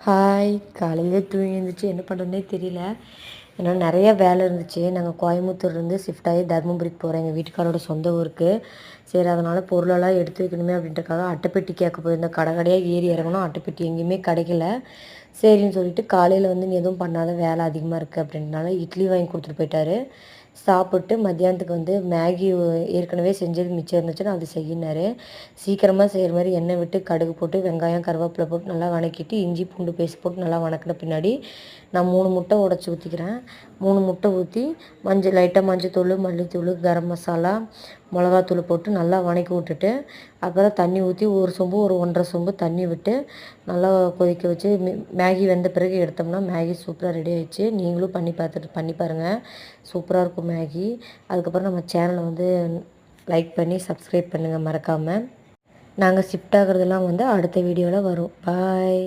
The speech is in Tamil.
ஹாய். காலையிலே தூங்கி எழுந்திரிச்சு என்ன பண்ணுறதுனே தெரியல. ஏன்னா நிறைய வேலை இருந்துச்சு. நாங்கள் கோயம்புத்தூர்லேருந்து ஷிஃப்ட் ஆகி தருமபுரிக்கு போகிறோம், எங்கள் வீட்டுக்காரோட சொந்த ஊருக்கு. சரி, அதனால் பொருளெல்லாம் எடுத்து வைக்கணுமே அப்படின்றக்காக அட்டைப்பெட்டி கேட்க போயிருந்தோம். கடை கடையாக ஏறி இறங்கணும், அட்டைப்பெட்டி எங்கேயுமே கிடைக்கல. சரின்னு சொல்லிட்டு காலையில் வந்து நீ எதுவும் பண்ணாத, வேலை அதிகமாக இருக்குது அப்படின்றனால இட்லி வாங்கி கொடுத்துட்டு போயிட்டாரு. சாப்பிட்டு மத்தியானத்துக்கு வந்து மேகி ஏற்கனவே செஞ்சது மிச்சம் இருந்துச்சுன்னா அது செய்யினாரு. சீக்கிரமாக செய்கிற மாதிரி எண்ணெய் விட்டு கடுகு போட்டு வெங்காயம் கருவேப்பிலை போட்டு நல்லா வதக்கிட்டு இஞ்சி பூண்டு பேஸ்ட் போட்டு நல்லா வதக்கின பின்னாடி நான் 3 முட்டை உடச்சி ஊற்றிக்கிறேன். 3 முட்டை ஊற்றி லைட்டாக மஞ்சத்தூள், மல்லித்தூள், கரம் மசாலா, மிளகாத்தூள் போட்டு நல்லா வதக்கி விட்டுட்டு அப்புறம் தண்ணி ஊற்றி ஒரு சொம்பு ஒரு 1.5 சொம்பு தண்ணி விட்டு நல்லா கொதிக்க வச்சு மேகி வெந்த பிறகு எடுத்தோம்னா மேகி சூப்பராக ரெடி ஆகிடுச்சு. நீங்களும் பண்ணி பாருங்கள், சூப்பராக இருக்கும் மேகி. அதுக்கப்புறம் நம்ம சேனலை வந்து லைக் பண்ணி சப்ஸ்கிரைப் பண்ணுங்கள் மறக்காமல். நாங்கள் ஷிஃப்ட் ஆகுறதெல்லாம் வந்து அடுத்த வீடியோவில் வரும். பாய்.